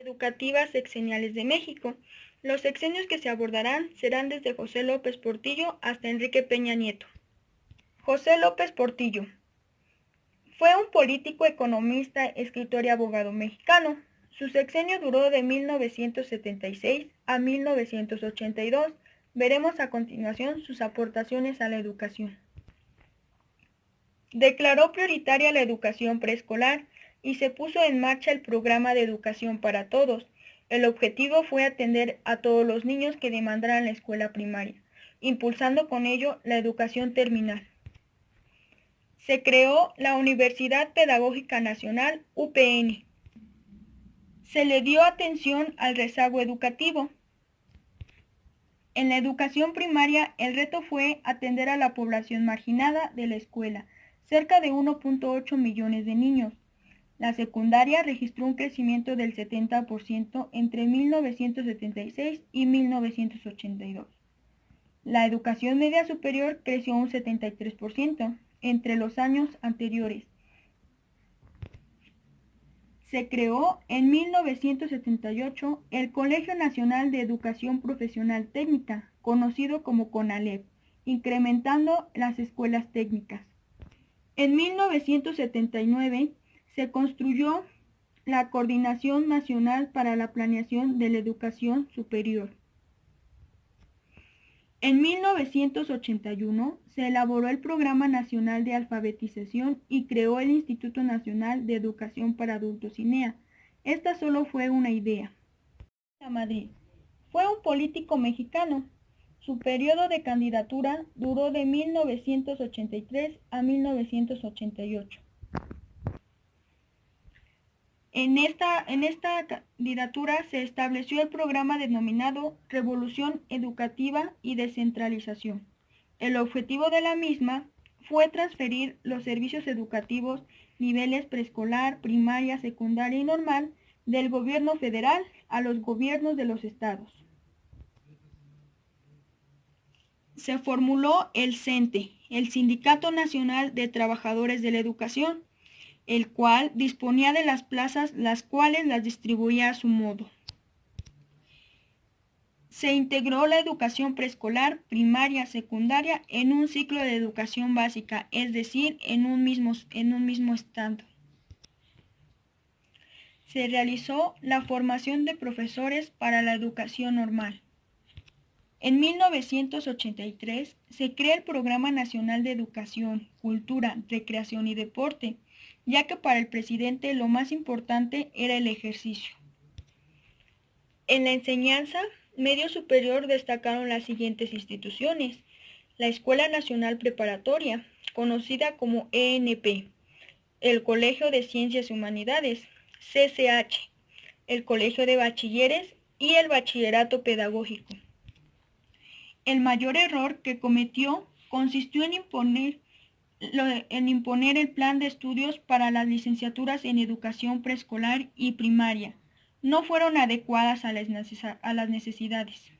Educativas sexeniales de México. Los sexenios que se abordarán serán desde José López Portillo hasta Enrique Peña Nieto. José López Portillo fue un político, economista, escritor y abogado mexicano. Su sexenio duró de 1976 a 1982. Veremos a continuación sus aportaciones a la educación. Declaró prioritaria la educación preescolar y se puso en marcha el programa de educación para todos. El objetivo fue atender a todos los niños que demandaran la escuela primaria, impulsando con ello la educación terminal. Se creó la Universidad Pedagógica Nacional, UPN. Se le dio atención al rezago educativo. En la educación primaria, el reto fue atender a la población marginada de la escuela, cerca de 1.8 millones de niños. La secundaria registró un crecimiento del 70% entre 1976 y 1982. La educación media superior creció un 73% entre los años anteriores. Se creó en 1978 el Colegio Nacional de Educación Profesional Técnica, conocido como CONALEP, incrementando las escuelas técnicas. En 1979 se construyó la Coordinación Nacional para la Planeación de la Educación Superior. En 1981 se elaboró el Programa Nacional de Alfabetización y creó el Instituto Nacional de Educación para Adultos INEA. Esta solo fue una idea. Madrid. Fue un político mexicano. Su periodo de candidatura duró de 1983 a 1988. En esta candidatura se estableció el programa denominado Revolución Educativa y Descentralización. El objetivo de la misma fue transferir los servicios educativos niveles preescolar, primaria, secundaria y normal del gobierno federal a los gobiernos de los estados. Se formuló el CENTE, el Sindicato Nacional de Trabajadores de la Educación, el cual disponía de las plazas, las cuales las distribuía a su modo. Se integró la educación preescolar, primaria, secundaria en un ciclo de educación básica, es decir, en un mismo estado. Se realizó la formación de profesores para la educación normal. En 1983 se crea el Programa Nacional de Educación, Cultura, Recreación y Deporte, ya que para el presidente lo más importante era el ejercicio. En la enseñanza medio superior destacaron las siguientes instituciones: la Escuela Nacional Preparatoria, conocida como ENP, el Colegio de Ciencias y Humanidades, CCH, el Colegio de Bachilleres y el Bachillerato Pedagógico. El mayor error que cometió consistió en imponer el plan de estudios para las licenciaturas en educación preescolar y primaria. No fueron adecuadas a las necesidades.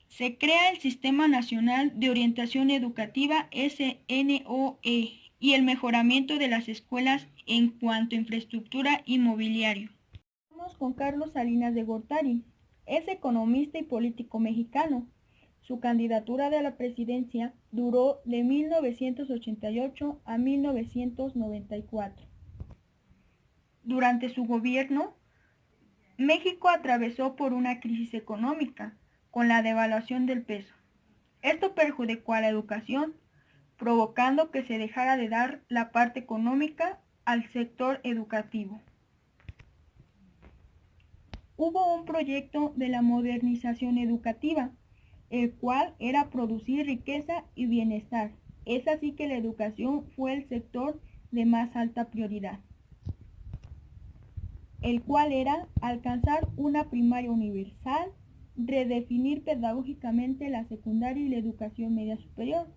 Se crea el Sistema Nacional de Orientación Educativa, SNOE, y el mejoramiento de las escuelas en cuanto a infraestructura y mobiliario. Vamos con Carlos Salinas de Gortari. Es economista y político mexicano. Su candidatura a la presidencia duró de 1988 a 1994. Durante su gobierno, México atravesó por una crisis económica con la devaluación del peso. Esto perjudicó a la educación, provocando que se dejara de dar la parte económica al sector educativo. Hubo un proyecto de la modernización educativa, el cual era producir riqueza y bienestar. Es así que la educación fue el sector de más alta prioridad, el cual era alcanzar una primaria universal, redefinir pedagógicamente la secundaria y la educación media superior,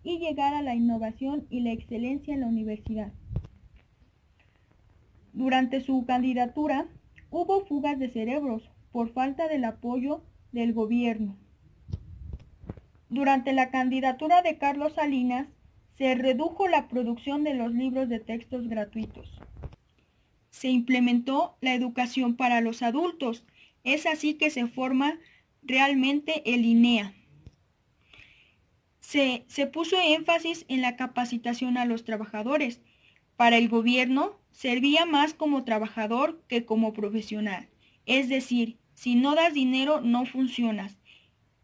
y llegar a la innovación y la excelencia en la universidad. Durante su candidatura, hubo fugas de cerebros por falta del apoyo del gobierno. Durante la candidatura de Carlos Salinas, se redujo la producción de los libros de textos gratuitos. se implementó la educación para los adultos. Es así que se forma realmente el INEA. Se puso énfasis en la capacitación a los trabajadores. Para el gobierno, servía más como trabajador que como profesional. Es decir, si no das dinero, no funcionas.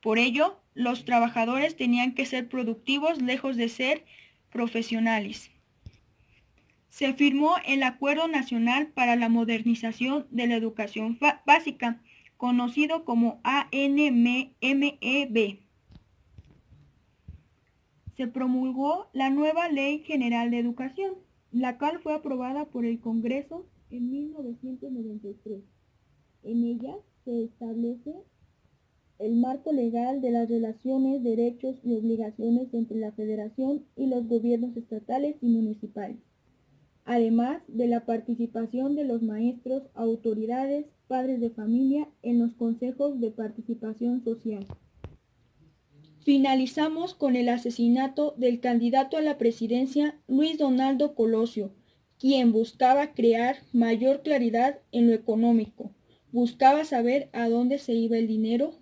Por ello, los trabajadores tenían que ser productivos lejos de ser profesionales. Se firmó el Acuerdo Nacional para la Modernización de la Educación Básica, conocido como ANMEB. Se promulgó la nueva Ley General de Educación, la cual fue aprobada por el Congreso en 1993. En ella se establece el marco legal de las relaciones, derechos y obligaciones entre la Federación y los gobiernos estatales y municipales, además de la participación de los maestros, autoridades, padres de familia en los consejos de participación social. Finalizamos con el asesinato del candidato a la presidencia Luis Donaldo Colosio, quien buscaba crear mayor claridad en lo económico. Buscaba saber a dónde se iba el dinero.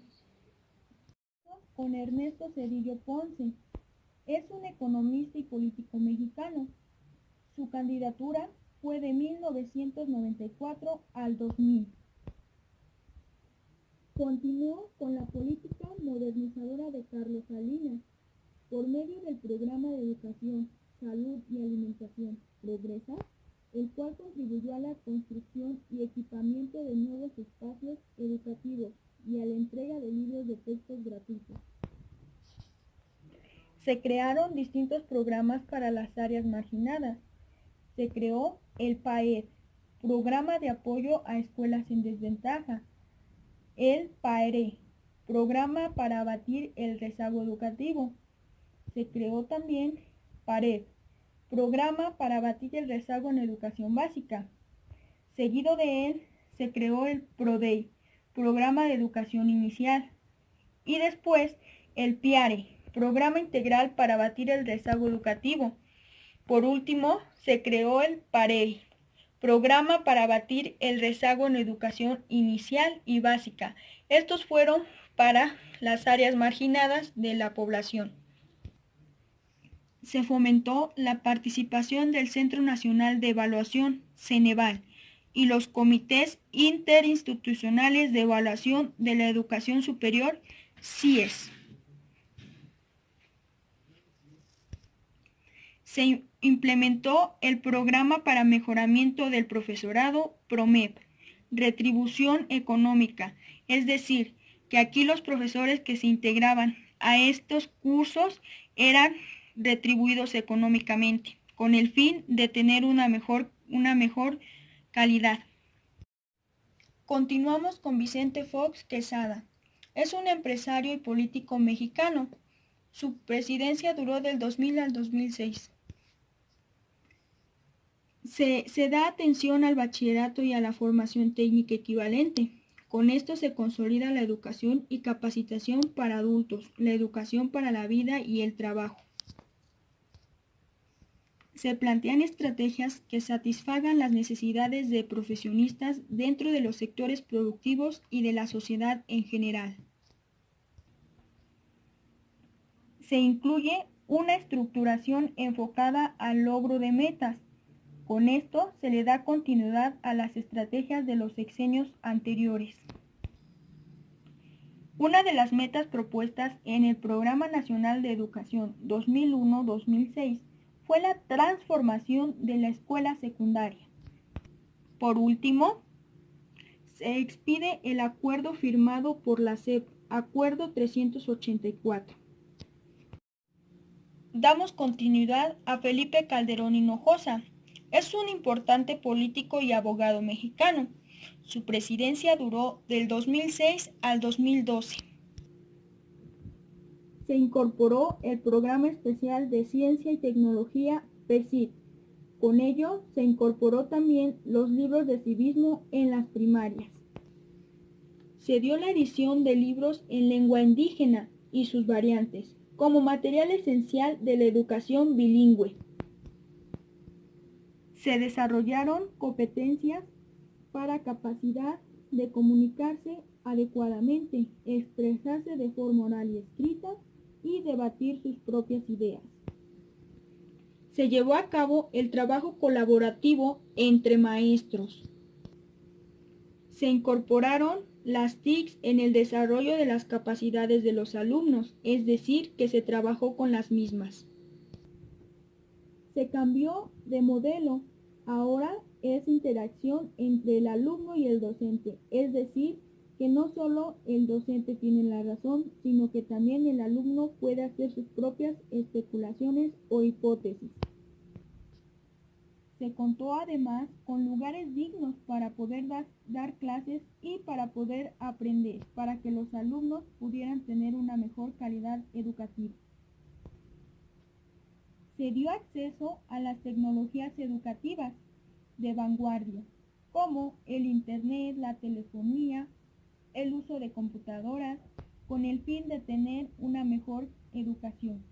Con Ernesto Zedillo Ponce. Es un economista y político mexicano. Su candidatura fue de 1994 al 2000. Continuó con la política modernizadora de Carlos Salinas por medio del programa de educación, salud y alimentación Progresa, el cual contribuyó a la construcción y equipamiento de nuevos espacios educativos y a la entrega de libros de textos gratuitos. Se crearon distintos programas para las áreas marginadas. Se creó el PAED, Programa de Apoyo a Escuelas en Desventaja, el PAERE, Programa para abatir el rezago educativo. Se creó también PARED, Programa para abatir el rezago en educación básica. Seguido de él, se creó el PRODEI, Programa de Educación Inicial. Y después, el PIARE, Programa Integral para abatir el rezago educativo. Por último, se creó el PAREI, Programa para abatir el rezago en educación inicial y básica. Estos fueron para las áreas marginadas de la población. Se fomentó la participación del Centro Nacional de Evaluación, Ceneval, y los comités interinstitucionales de evaluación de la educación superior, CIES. Se implementó el Programa para Mejoramiento del Profesorado, PROMEP, retribución económica, es decir, que aquí los profesores que se integraban a estos cursos eran retribuidos económicamente, con el fin de tener una mejor calidad. Continuamos con Vicente Fox Quesada. Es un empresario y político mexicano. Su presidencia duró del 2000 al 2006. Se da atención al bachillerato y a la formación técnica equivalente. Con esto se consolida la educación y capacitación para adultos, la educación para la vida y el trabajo. Se plantean estrategias que satisfagan las necesidades de profesionistas dentro de los sectores productivos y de la sociedad en general. Se incluye una estructuración enfocada al logro de metas. Con esto se le da continuidad a las estrategias de los sexenios anteriores. Una de las metas propuestas en el Programa Nacional de Educación 2001-2006 fue la transformación de la escuela secundaria. Por último, se expide el acuerdo firmado por la SEP, Acuerdo 384. Damos continuidad a Felipe Calderón Hinojosa. Es un importante político y abogado mexicano. Su presidencia duró del 2006 al 2012. Se incorporó el Programa Especial de Ciencia y Tecnología PECIT. Con ello se incorporó también los libros de civismo en las primarias. Se dio la edición de libros en lengua indígena y sus variantes, como material esencial de la educación bilingüe. Se desarrollaron competencias para capacidad de comunicarse adecuadamente, expresarse de forma oral y escrita y debatir sus propias ideas. Se llevó a cabo el trabajo colaborativo entre maestros. Se incorporaron las TICs en el desarrollo de las capacidades de los alumnos, es decir, que se trabajó con las mismas. Se cambió de modelo, ahora es interacción entre el alumno y el docente, es decir, que no solo el docente tiene la razón, sino que también el alumno puede hacer sus propias especulaciones o hipótesis. Se contó además con lugares dignos para poder dar clases y para poder aprender, para que los alumnos pudieran tener una mejor calidad educativa. Se dio acceso a las tecnologías educativas de vanguardia, como el Internet, la telefonía, el uso de computadoras, con el fin de tener una mejor educación.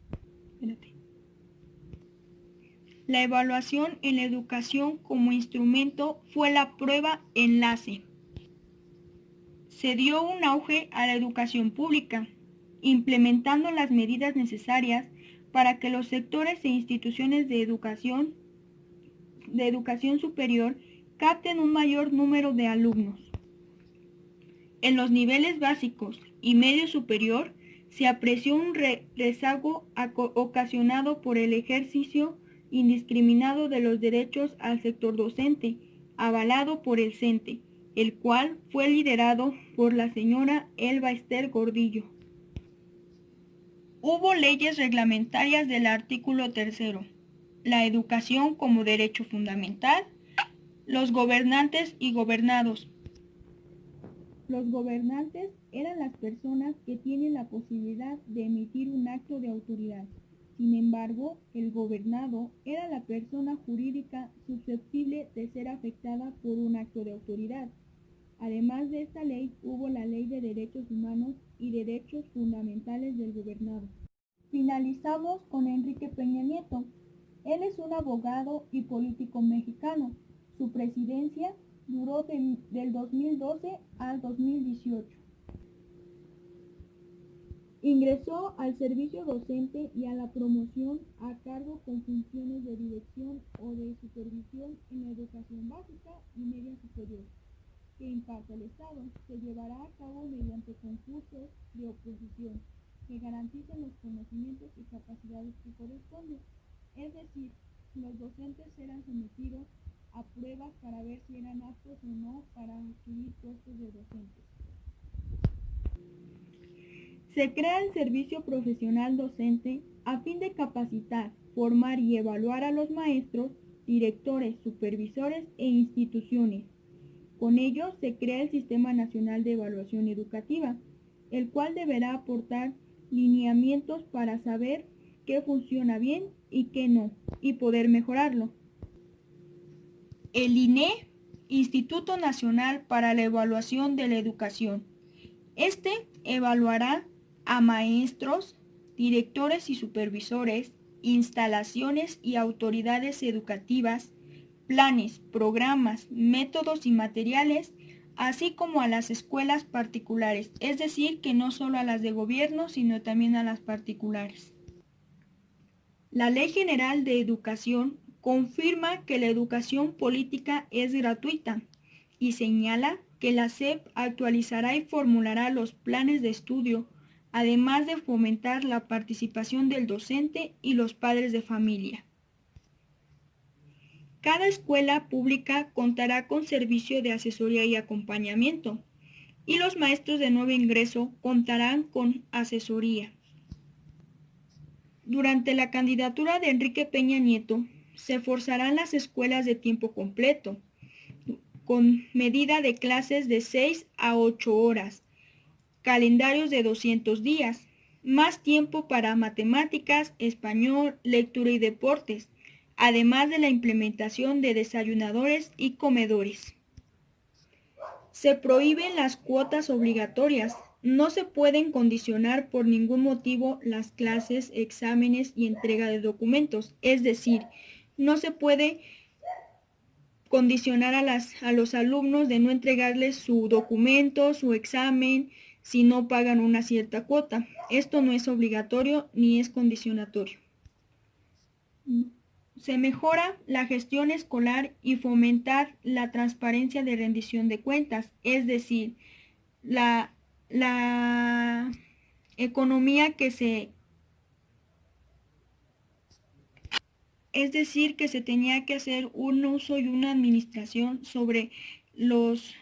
La evaluación en la educación como instrumento fue la prueba enlace. Se dio un auge a la educación pública, implementando las medidas necesarias para que los sectores e instituciones de educación superior capten un mayor número de alumnos. En los niveles básicos y medio superior se apreció un rezago ocasionado por el ejercicio indiscriminado de los derechos al sector docente, avalado por el CENTE, el cual fue liderado por la señora Elba Ester Gordillo. Hubo leyes reglamentarias del artículo 3, la educación como derecho fundamental, los gobernantes y gobernados. Los gobernantes eran las personas que tienen la posibilidad de emitir un acto de autoridad. Sin embargo, el gobernado era la persona jurídica susceptible de ser afectada por un acto de autoridad. Además de esta ley, hubo la Ley de Derechos Humanos y Derechos Fundamentales del Gobernado. Finalizamos con Enrique Peña Nieto. Él es un abogado y político mexicano. Su presidencia duró del 2012 al 2018. Ingresó al servicio docente y a la promoción a cargo con funciones de dirección o de supervisión en la educación básica y media superior, que imparta el Estado. Se llevará a cabo mediante concursos de oposición que garanticen los conocimientos y capacidades que corresponden. Es decir, los docentes serán sometidos a pruebas para ver si eran aptos o no para adquirir puestos de docentes. Se crea el servicio profesional docente a fin de capacitar, formar y evaluar a los maestros, directores, supervisores e instituciones. Con ello se crea el Sistema Nacional de Evaluación Educativa, el cual deberá aportar lineamientos para saber qué funciona bien y qué no, y poder mejorarlo. El INE, Instituto Nacional para la Evaluación de la Educación. Este evaluará a maestros, directores y supervisores, instalaciones y autoridades educativas, planes, programas, métodos y materiales, así como a las escuelas particulares, es decir, que no solo a las de gobierno, sino también a las particulares. La Ley General de Educación confirma que la educación política es gratuita y señala que la SEP actualizará y formulará los planes de estudio, además de fomentar la participación del docente y los padres de familia. Cada escuela pública contará con servicio de asesoría y acompañamiento, y los maestros de nuevo ingreso contarán con asesoría. Durante la candidatura de Enrique Peña Nieto, se forzarán las escuelas de tiempo completo, con medida de clases de 6 a 8 horas, calendarios de 200 días, más tiempo para matemáticas, español, lectura y deportes, además de la implementación de desayunadores y comedores. Se prohíben las cuotas obligatorias. No se pueden condicionar por ningún motivo las clases, exámenes y entrega de documentos. Es decir, no se puede condicionar a los alumnos de no entregarles su documento, su examen, si no pagan una cierta cuota. Esto no es obligatorio ni es condicionatorio. Se mejora la gestión escolar y fomentar la transparencia de rendición de cuentas, es decir, la economía que se tenía que hacer un uso y una administración sobre los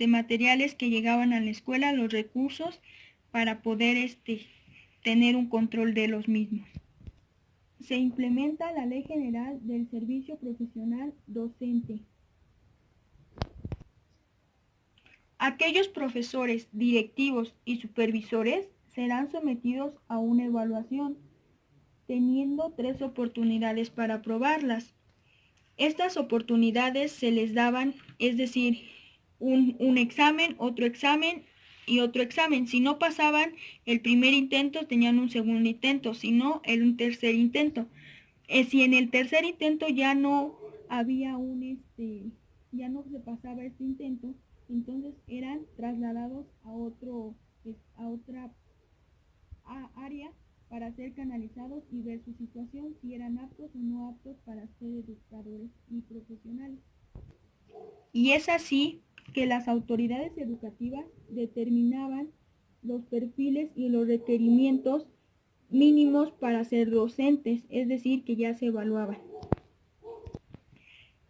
materiales que llegaban a la escuela, los recursos, para poder tener un control de los mismos. Se implementa la Ley General del Servicio Profesional Docente. Aquellos profesores, directivos y supervisores serán sometidos a una evaluación, teniendo 3 oportunidades para aprobarlas. Estas oportunidades se les daban, es decir, un examen, otro examen y otro examen. Si no pasaban el primer intento, tenían un segundo intento, si no, un tercer intento. Si en el tercer intento ya no había ya no se pasaba este intento, entonces eran trasladados a otra área para ser canalizados y ver su situación, si eran aptos o no aptos para ser educadores y profesionales. Y es así que las autoridades educativas determinaban los perfiles y los requerimientos mínimos para ser docentes, es decir, que ya se evaluaban.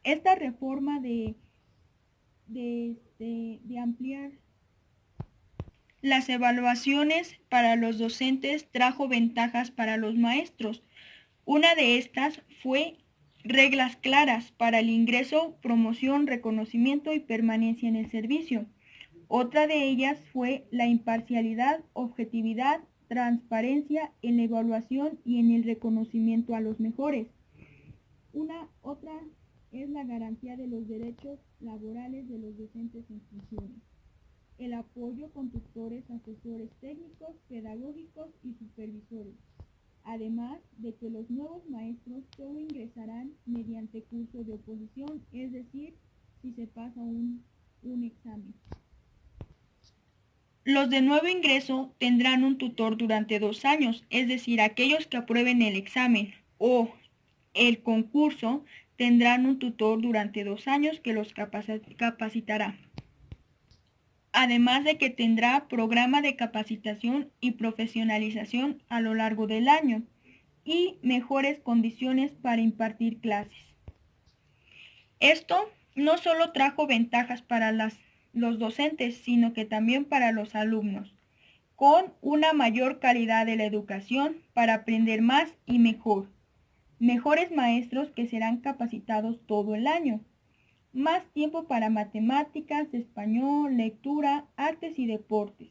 Esta reforma de ampliar las evaluaciones para los docentes trajo ventajas para los maestros. Una de estas fue reglas claras para el ingreso, promoción, reconocimiento y permanencia en el servicio. Otra de ellas fue la imparcialidad, objetividad, transparencia en la evaluación y en el reconocimiento a los mejores. Otra es la garantía de los derechos laborales de los docentes en funciones. El apoyo con tutores, asesores técnicos, pedagógicos y supervisores. Además de que los nuevos maestros solo ingresarán mediante curso de oposición, es decir, si se pasa un examen. Los de nuevo ingreso tendrán un tutor durante 2 años, es decir, aquellos que aprueben el examen o el concurso tendrán un tutor durante 2 años que los capacitará. Además de que tendrá programa de capacitación y profesionalización a lo largo del año y mejores condiciones para impartir clases. Esto no solo trajo ventajas para los docentes, sino que también para los alumnos, con una mayor calidad de la educación para aprender más y mejor. Mejores maestros que serán capacitados todo el año. Más tiempo para matemáticas, español, lectura, artes y deportes.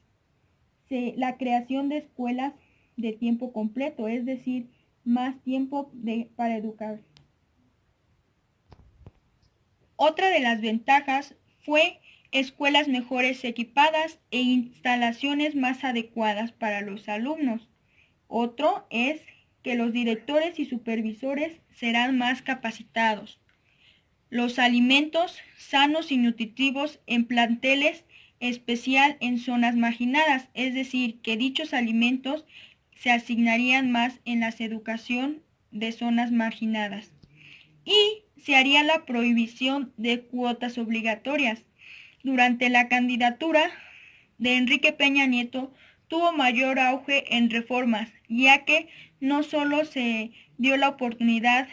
La creación de escuelas de tiempo completo, es decir, más tiempo para educar. Otra de las ventajas fue escuelas mejores equipadas e instalaciones más adecuadas para los alumnos. Otro es que los directores y supervisores serán más capacitados. Los alimentos sanos y nutritivos en planteles, especial en zonas marginadas, es decir, que dichos alimentos se asignarían más en la educación de zonas marginadas. Y se haría la prohibición de cuotas obligatorias. Durante la candidatura de Enrique Peña Nieto tuvo mayor auge en reformas, ya que no solo se dio la oportunidad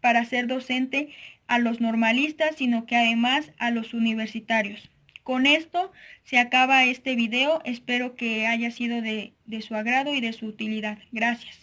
para ser docente a los normalistas, sino que además a los universitarios. Con esto se acaba este video, espero que haya sido de su agrado y de su utilidad. Gracias.